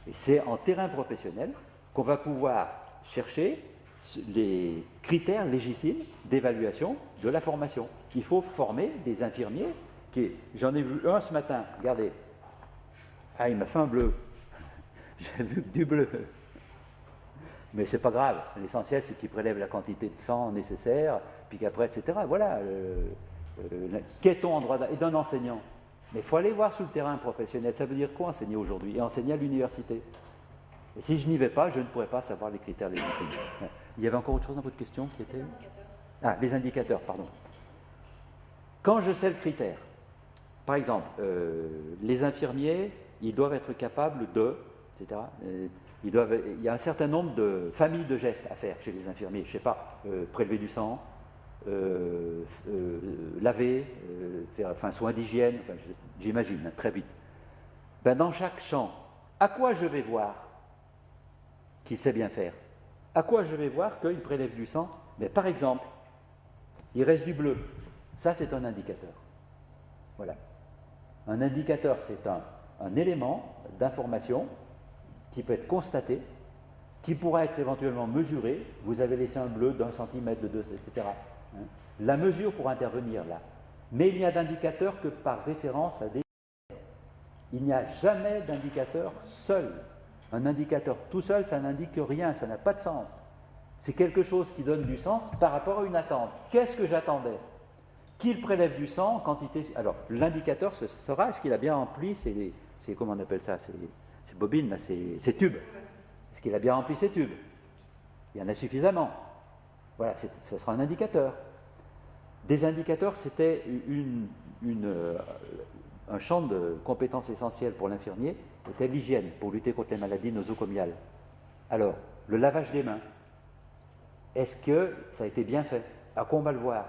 Et c'est en terrain professionnel qu'on va pouvoir chercher les critères légitimes d'évaluation de la formation. Il faut former des infirmiers. J'en ai vu un ce matin, regardez. Ah, il m'a fait un bleu. J'ai vu du bleu. Mais c'est pas grave. L'essentiel, c'est qu'il prélève la quantité de sang nécessaire, puis qu'après, etc. Voilà. Qu'est-on en droit d'un enseignant? Mais il faut aller voir sur le terrain professionnel. Ça veut dire quoi enseigner aujourd'hui? Et enseigner à l'université. Et si je n'y vais pas, je ne pourrais pas savoir les critères légitimes. Il y avait encore autre chose dans votre question qui était... Les indicateurs, pardon. Quand je sais le critère, par exemple, les infirmiers, ils doivent être capables de, etc. Il y a un certain nombre de familles de gestes à faire chez les infirmiers. Je ne sais pas, prélever du sang, laver, faire soin d'hygiène, j'imagine, très vite. Dans chaque champ, à quoi je vais voir qu'il sait bien faire? À quoi je vais voir qu'il prélève du sang? Mais par exemple, il reste du bleu. Ça, c'est un indicateur. Voilà. Un indicateur, c'est un élément d'information qui peut être constaté, qui pourra être éventuellement mesuré. Vous avez laissé un bleu d'1 centimètre, de 2, etc. La mesure pourra intervenir là. Mais il n'y a d'indicateur que par référence à des... Il n'y a jamais d'indicateur seul. Un indicateur tout seul, ça n'indique rien, ça n'a pas de sens. C'est quelque chose qui donne du sens par rapport à une attente. Qu'est-ce que j'attendais? Qu'il prélève du sang en quantité... Alors, l'indicateur, ce sera est-ce qu'il a bien rempli comment on appelle ça? Ces bobines, là, ces tubes. Est-ce qu'il a bien rempli ces tubes? Il y en a suffisamment. Voilà, ce sera un indicateur. Des indicateurs, c'était un champ de compétences essentielles pour l'infirmier, c'était l'hygiène, pour lutter contre les maladies nosocomiales. Alors, le lavage des mains, est-ce que ça a été bien fait? À quoi on va le voir?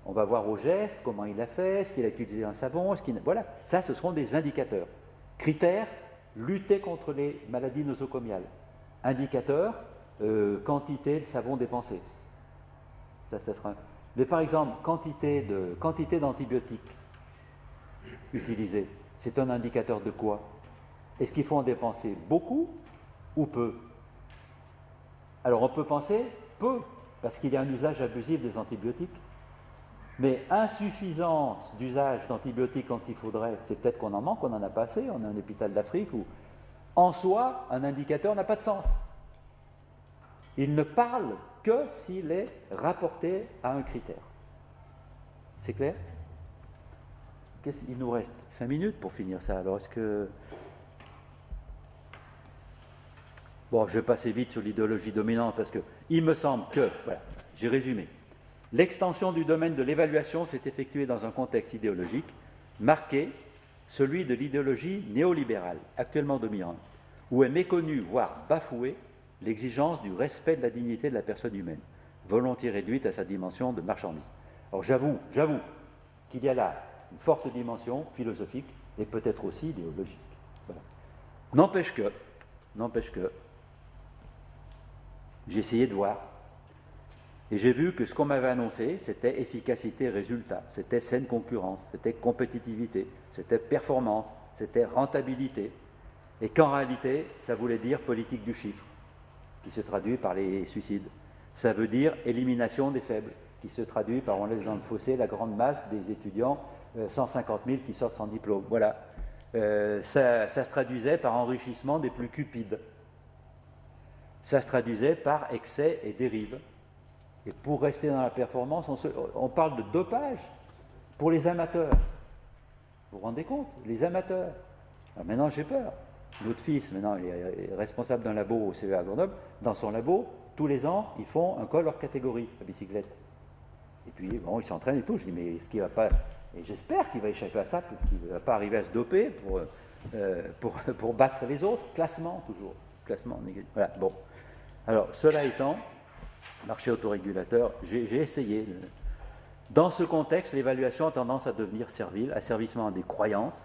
On va voir au geste comment il a fait, est-ce qu'il a utilisé un savon, voilà, ça ce seront des indicateurs. Critères, lutter contre les maladies nosocomiales. Indicateurs, quantité de savon dépensé. Ça sera... Mais par exemple, quantité d'antibiotiques utilisés, c'est un indicateur de quoi? Est-ce qu'il faut en dépenser beaucoup ou peu? Alors on peut penser peu, parce qu'il y a un usage abusif des antibiotiques. Mais insuffisance d'usage d'antibiotiques quand il faudrait, c'est peut-être qu'on en manque, on n'en a pas assez, on a un hôpital d'Afrique où, en soi, un indicateur n'a pas de sens. Il ne parle que s'il est rapporté à un critère. C'est clair? Il nous reste 5 minutes pour finir ça. Alors, est-ce que... Bon, je vais passer vite sur l'idéologie dominante parce que il me semble que... Voilà, j'ai résumé. L'extension du domaine de l'évaluation s'est effectuée dans un contexte idéologique marqué, celui de l'idéologie néolibérale, actuellement dominante, où est méconnue, voire bafouée, l'exigence du respect de la dignité de la personne humaine, volontiers réduite à sa dimension de marchandise. Alors j'avoue qu'il y a là une forte dimension philosophique et peut-être aussi idéologique. Voilà. N'empêche que, j'ai essayé de voir, et j'ai vu que ce qu'on m'avait annoncé, c'était efficacité-résultat, c'était saine concurrence, c'était compétitivité, c'était performance, c'était rentabilité, et qu'en réalité, ça voulait dire politique du chiffre, qui se traduit par les suicides. Ça veut dire élimination des faibles, qui se traduit par on laisse dans le fossé la grande masse des étudiants, 150 000 qui sortent sans diplôme. Voilà. Ça se traduisait par enrichissement des plus cupides. Ça se traduisait par excès et dérive. Et pour rester dans la performance, on parle de dopage pour les amateurs. Vous vous rendez compte? Les amateurs. Alors maintenant, j'ai peur. Notre fils, maintenant, il est responsable d'un labo au CEA à Grenoble. Dans son labo, tous les ans, ils font un col hors catégorie, la bicyclette. Et puis, bon, il s'entraîne et tout. Je dis, mais est-ce qu'il va pas... Et j'espère qu'il va échapper à ça, qu'il ne va pas arriver à se doper pour battre les autres. Classement, toujours. Classement négatif. Voilà, bon. Alors, cela étant, marché autorégulateur, j'ai essayé. Dans ce contexte, l'évaluation a tendance à devenir servile, asservissement à des croyances,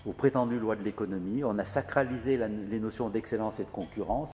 aux prétendues lois de l'économie. On a sacralisé les notions d'excellence et de concurrence.